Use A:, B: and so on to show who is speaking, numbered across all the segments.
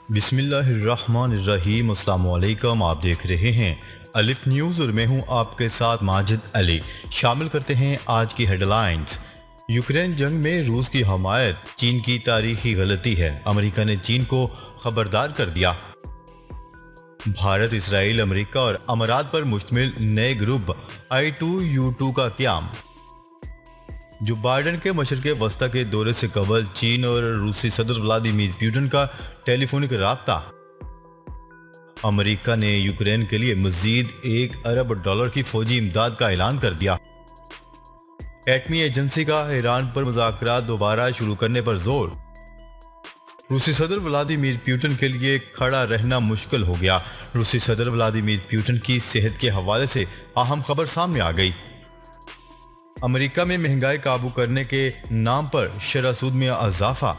A: बिस्मिल्लाहिर्रहमानिर्रहीम। अस्सलाम वालेकुम। आप देख रहे हैं अलिफ न्यूज़ और मैं हूं आपके साथ माजिद अली। शामिल करते हैं आज की हेडलाइंस। यूक्रेन जंग में रूस की हमायत चीन की तारीखी गलती है, अमेरिका ने चीन को खबरदार कर दिया। भारत, इसराइल, अमेरिका और अमारात पर मुश्तमिल नए ग्रुप I2U2 का क़याम। जो बाइडेन के मशरक़े वस्ता के दौरे से कबल चीन और रूसी सदर व्लादिमीर पुतिन का टेलीफोनिक राब्ता। अमेरिका ने यूक्रेन के लिए मजीद $1 अरब की फौजी इमदाद का ऐलान कर दिया। एटमी एजेंसी का ईरान पर मुज़ाकरात दोबारा शुरू करने पर जोर। रूसी सदर व्लादिमीर पुतिन के लिए खड़ा रहना मुश्किल हो गया। रूसी सदर व्लादिमीर पुतिन की सेहत के हवाले से अहम खबर सामने आ गई। अमेरिका में महंगाई काबू करने के नाम पर शरह सूद में इजाफा।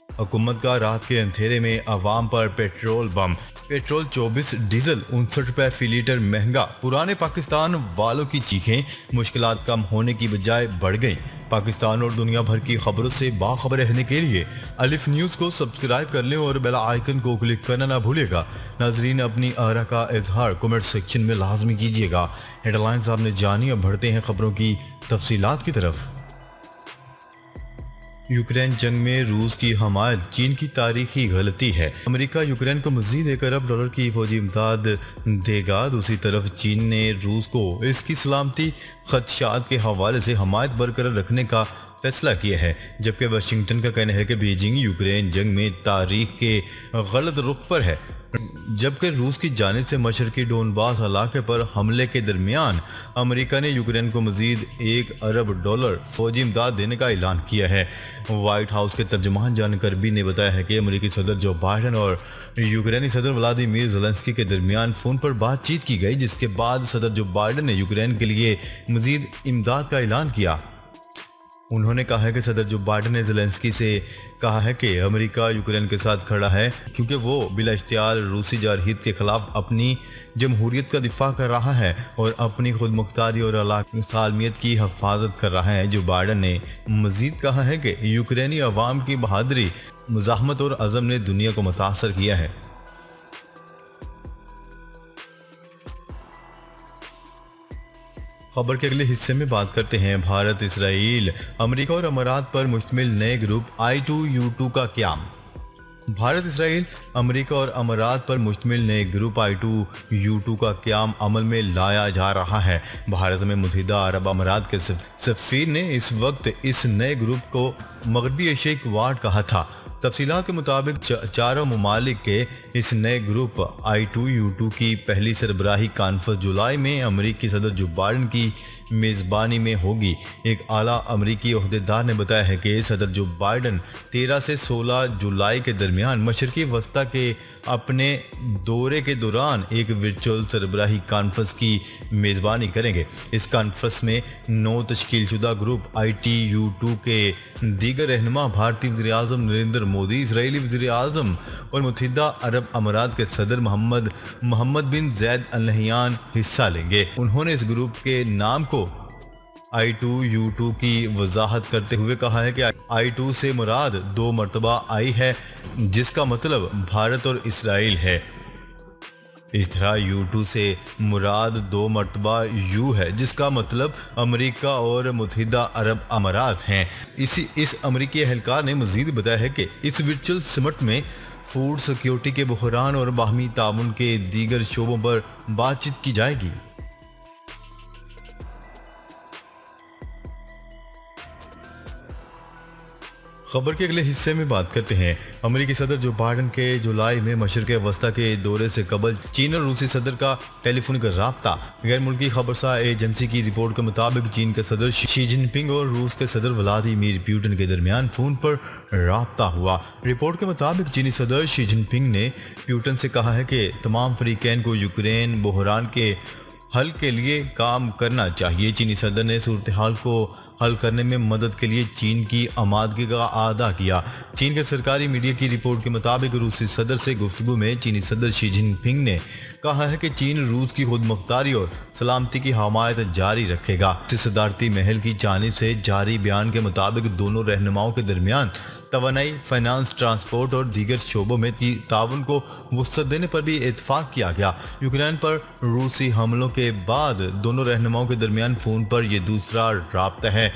A: हुकूमत का रात के अंधेरे में अवाम पर पेट्रोल बम। पेट्रोल 24, डीजल 59 रुपए फी लीटर महंगा। पुराने पाकिस्तान वालों की चीखें मुश्किलात कम होने की बजाय बढ़ गईं। पाकिस्तान और दुनिया भर की खबरों से बाखबर रहने के लिए अलिफ न्यूज़ को सब्सक्राइब कर लें और बेल आइकन को क्लिक करना ना भूलिएगा। नाजरीन, अपनी आरा का इजहार कमेंट सेक्शन में लाजमी कीजिएगा। हेडलाइंस आपने जानी, अब बढ़ते हैं खबरों की तफसीलात की तरफ। यूक्रेन जंग में रूस की हमायत चीन की तारीखी गलती है। अमेरिका यूक्रेन को मजीद $1 अरब की फौजी इमदाद देगा। दूसरी तरफ चीन ने रूस को इसकी सलामती खदशात के हवाले से हमायत बरकरार रखने का फैसला किया है, जबकि वाशिंगटन का कहना है कि बीजिंग यूक्रेन जंग में तारीख के गलत रुख पर है। जबकि रूस की जानिब से मशरकी डोनबास इलाके पर हमले के दरमियान अमेरिका ने यूक्रेन को मजीद $1 अरब फौजी इमदाद देने का ऐलान किया है। व्हाइट हाउस के तर्जुमान जॉन कर्बी ने बताया है कि अमेरिकी सदर जो बाइडेन और यूक्रेनी सदर व्लादिमीर ज़ेलेंस्की के दरमियान फ़ोन पर बातचीत की गई, जिसके बाद सदर जो बाइडेन ने यूक्रेन के लिए मजीद इमदाद का ऐलान किया। उन्होंने कहा है कि सदर जो बाइडेन ने ज़ेलेंस्की से कहा है कि अमेरिका यूक्रेन के साथ खड़ा है क्योंकि वो बिला इख्तियार रूसी जारहीत के खिलाफ अपनी जमहूरियत का दिफा कर रहा है और अपनी खुद मुख्तारी और इलाक़ाई सालमियत की हिफाजत कर रहा है। जो बाइडेन ने मजीद कहा है कि यूक्रेनी अवाम की बहादुरी, मुज़ाहमत और अज़म ने दुनिया को मुतासर किया है। खबर के अगले हिस्से में बात करते हैं। भारत, इसराइल, अमेरिका और अमारात पर मुश्तमिल नए ग्रुप I2U2 का क़याम। भारत, इसराइल, अमेरिका और अमारात पर मुश्तमिल नए ग्रुप I2U2 का क़याम अमल में लाया जा रहा है। भारत में मुत्तहिदा अरब अमारात के सफ़ीर ने इस वक्त इस नए ग्रुप को मगरबी एशियाई क्वाड कहा था। तफसीलात के मुताबिक चारों ममालिक के इस नए ग्रुप I2U2 की पहली सरबराही कॉन्फ्रेंस जुलाई में अमेरिकी सदर जो बाइडेन की मेज़बानी में होगी। एक आला अमेरिकी ओहदेदार ने बताया है कि सदर जो बाइडेन 13 से 16 जुलाई के दरमियान मशरक़ी वस्ता के अपने दौरे के दौरान एक वर्चुअल सरबराही कॉन्फ्रेंस की मेज़बानी करेंगे। इस कॉन्फ्रेंस में 9 तश्कीलशुदा ग्रुप I2U2 के दीगर रहनुमा भारतीय वज़ीर-ए-आज़म नरेंद्र मोदी, इसराइली वज़ीर-ए-आज़म और मुत्तहिदा अरब अमारात के सदर मोहम्मद बिन ज़ायद अल नहयान हिस्सा लेंगे। उन्होंने इस ग्रुप के नाम को I2U2 की वजाहत करते हुए कहा है कि I2 से मुराद 2 मरतबा I है, जिसका मतलब भारत और इसराइल है। इस तरह U2 से मुराद 2 मरतबा U है, जिसका मतलब अमेरिका और मुत्तहिदा अरब अमारात हैं। इस अमेरिकी एहलकार ने मजीद बताया है कि इस वर्चुअल समिट में फूड सिक्योरिटी के बहरान और बाहमी ताउन के दीगर शोबों पर बातचीत की जाएगी। खबर के अगले हिस्से में बात करते हैं। अमेरिकी सदर जो बाइडेन के जुलाई में मशरक़े वस्ता के दौरे से कबल चीन और रूसी सदर का टेलीफोनिक राब्ता। गैर मुल्की खबरसा एजेंसी की रिपोर्ट के मुताबिक चीन के सदर शी जिनपिंग और रूस के सदर व्लादिमीर पुतिन के दरमियान फ़ोन पर राब्ता हुआ। रिपोर्ट के मुताबिक चीनी सदर शी जिनपिंग ने पुतिन से कहा है कि तमाम फरीकैन को यूक्रेन बहरान के हल के लिए काम करना चाहिए। चीनी सदर ने सूरत हाल को हल करने में मदद के लिए चीन की आमादगी का अदा किया। चीन के सरकारी मीडिया की रिपोर्ट के मुताबिक रूसी सदर से गुफ्तगू में चीनी सदर शी जिनपिंग ने कहा है कि चीन रूस की खुद मुख्तारी और सलामती की हमायत जारी रखेगा। सदारती महल की जानिब से जारी बयान के मुताबिक दोनों रहनुमाओं के दरमियान तवानाई, फाइनेंस, ट्रांसपोर्ट और दीगर शोबों में ताउन को वुसअत देने पर भी इत्तेफाक किया गया। यूक्रेन पर रूसी हमलों के बाद दोनों रहनुमाओं के दरमियान फोन पर यह दूसरा राब्ता है।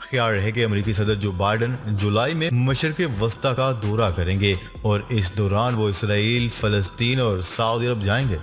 A: ख्याल रहे कि अमेरिकी सदर जो बाइडन जुलाई में मशरक़े वस्ता का दौरा करेंगे और इस दौरान वो इसराइल, फलस्तीन और सऊदी अरब जाएंगे।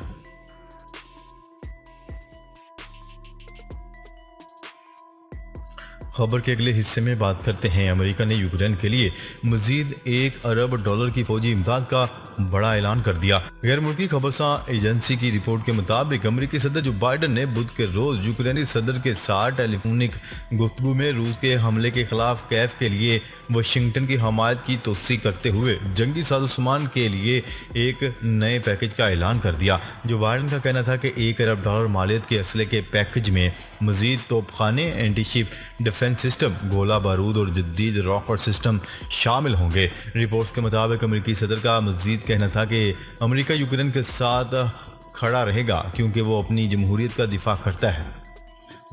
A: खबर के अगले हिस्से में बात करते हैं। अमेरिका ने यूक्रेन के लिए मजीद $1 अरब की फौजी इमदाद का बड़ा ऐलान कर दिया। गैर मुल्की खबरसां एजेंसी की रिपोर्ट के मुताबिक अमेरिकी सदर जो बाइडन ने बुध के रोज यूक्रेनी सदर के साथ टेलीफोनिक गुफ्तगू में रूस के हमले के खिलाफ कैफ के लिए वाशिंगटन की हमायत की तोसी करते हुए जंगी साजोसामान के लिए एक नए पैकेज का ऐलान कर दिया। जो बाइडन का कहना था कि $1 अरब मालियत के असले के पैकेज में मजीद तोपखाने, एंटीशिप डिफेंस सिस्टम, गोला बारूद और जदीद रॉकेट सिस्टम शामिल होंगे। रिपोर्ट्स के मुताबिक अमेरिकी सदर का मजीद कहना था कि अमेरिका यूक्रेन के साथ खड़ा रहेगा क्योंकि वो अपनी जमहूरियत का दिफा करता है।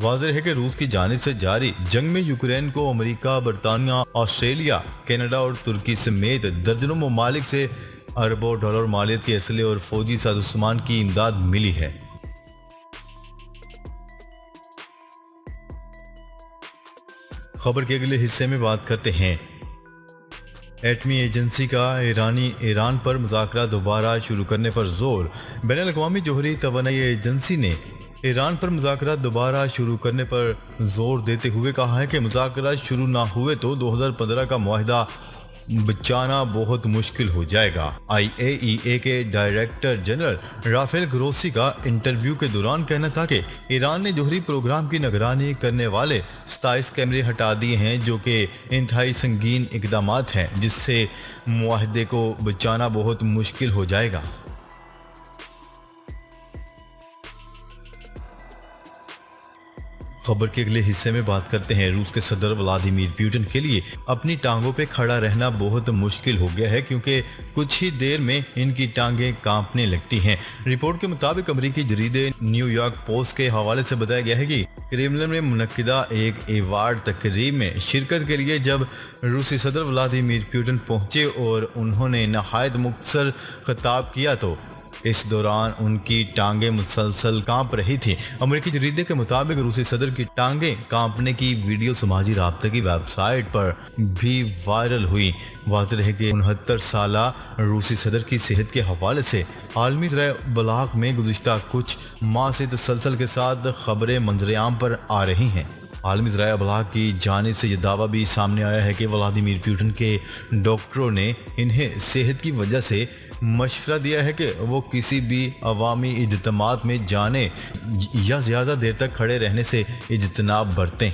A: वाज़ेह है कि रूस की जानिब से जारी जंग में यूक्रेन को अमेरिका, बरतानिया, ऑस्ट्रेलिया, कनाडा और तुर्की समेत दर्जनों ममालिक से अरबों डॉलर मालियत के असले और फौजी साजोसामान की इमदाद मिली है। खबर के अगले हिस्से में बात करते हैं। एटमी एजेंसी का ईरान पर मुज़ाकरा दोबारा शुरू करने पर जोर। बैनुल-अक़वामी जोहरी तवानाई एजेंसी ने ईरान पर मुज़ाकरा दोबारा शुरू करने पर जोर देते हुए कहा है कि मुज़ाकरा शुरू ना हुए तो 2015 का मुआहदा बचाना बहुत मुश्किल हो जाएगा। IAEA के डायरेक्टर जनरल राफेल ग्रोसी का इंटरव्यू के दौरान कहना था कि ईरान ने जोहरी प्रोग्राम की निगरानी करने वाले 27 कैमरे हटा दिए हैं, जो कि इंतहाई संगीन इकदामात हैं जिससे मुआहदे को बचाना बहुत मुश्किल हो जाएगा। खबर के अगले हिस्से में बात करते हैं। रूस के सदर व्लादिमीर पुतिन के लिए अपनी टांगों पे खड़ा रहना बहुत मुश्किल हो गया है क्योंकि कुछ ही देर में इनकी टांगें कांपने लगती हैं। रिपोर्ट के मुताबिक अमेरिकी जरीदे न्यूयॉर्क पोस्ट के हवाले से बताया गया है कि क्रेमलिन में मुनक्किदा एक अवार्ड तकरीब में शिरकत के लिए जब रूसी सदर व्लादिमीर पुतिन पहुंचे और उन्होंने नहायत मुख्तसर खिताब किया तो इस दौरान उनकी टांगें मुसलसल कांप रही थी। अमेरिकी जरीदे के मुताबिक रूसी सदर की टांगें कांपने की वीडियो समाजी राब्ते की वेबसाइट पर भी वायरल हुई। वाज़ेह है कि 69 साला रूसी सदर की सेहत के हवाले से आलमी ज़राए बलाग में गुज़िश्ता कुछ माह से तसलसल के साथ खबरें मंजरेआम पर आ रही हैं। आलमी ज़राए बलाग की जानिब से यह दावा भी सामने आया है कि व्लादिमीर पुतिन के डॉक्टरों ने इन्हें सेहत की वजह से मशवरा दिया है कि वो किसी भी अवामी इज्तिमात में जाने या ज़्यादा देर तक खड़े रहने से इज्तनाब बरतें।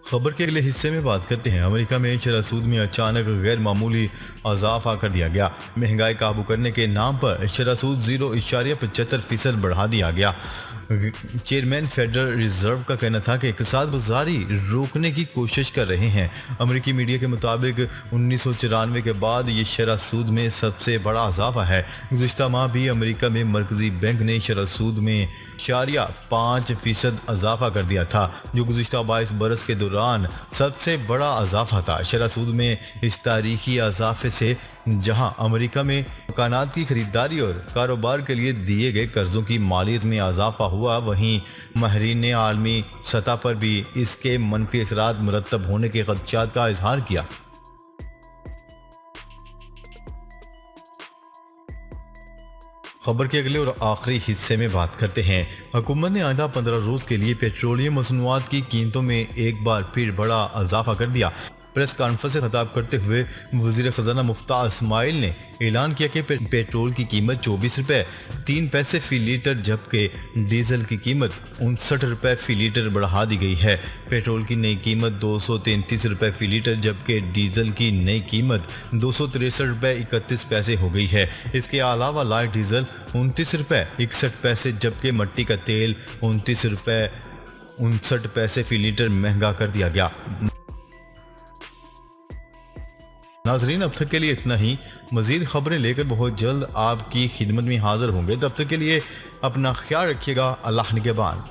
A: खबर के अगले हिस्से में बात करते हैं। अमेरिका में शरह सूद में अचानक गैर मामूली इजाफा कर दिया गया। महंगाई काबू करने के नाम पर शरह सूद 0.75% बढ़ा दिया गया। चेयरमैन फेडरल रिजर्व का कहना था कि इक़्तिसाद बाज़ारी रोकने की कोशिश कर रहे हैं। अमेरिकी मीडिया के मुताबिक 1994 के बाद ये शरह सूद में सबसे बड़ा इजाफा है। गुज़िश्ता माह भी अमेरिका में मरकजी बैंक ने शरह सूद में 0.5% इजाफा कर दिया था, जो गुज़िश्ता 22 बरस के दौरान सबसे बड़ा इजाफा था। शरह सूद में इस तारीखी इजाफे से जहां अमेरिका में मकानात की खरीदारी और कारोबार के लिए दिए गए कर्जों की मालियत में इजाफा हुआ, वहीं माहिरीन ने आलमी सतह पर भी इसके मनफी असरात मुरतब होने के खदशात का इजहार किया। खबर के अगले और आखिरी हिस्से में बात करते हैं। हुकूमत ने आइंदा 15 रोज के लिए पेट्रोलियम मसनूआत की कीमतों में एक बार फिर बड़ा इजाफा कर दिया। प्रेस कॉन्फ्रेंस से खिताब करते हुए वजीर खजाना मुफ्तार इस्माइल ने ऐलान किया कि पेट्रोल की कीमत 24 रुपये 3 पैसे फी लीटर जबकि डीजल की कीमत 59 रुपये फी लीटर बढ़ा दी गई है। पेट्रोल की नई कीमत 233 रुपये फी लीटर जबकि डीजल की नई कीमत 263 रुपये 31 पैसे हो गई है। इसके अलावा लाइट डीजल 29 रुपये 61 पैसे जबकि मट्टी का तेल 29 रुपये 59 पैसे फी लीटर महंगा कर दिया गया। नाजरीन, अब तक के लिए इतना ही। मजीद खबरें लेकर बहुत जल्द आपकी खिदमत में हाजिर होंगे। तब तक के लिए अपना ख्याल रखिएगा। अल्लाह निगहबान।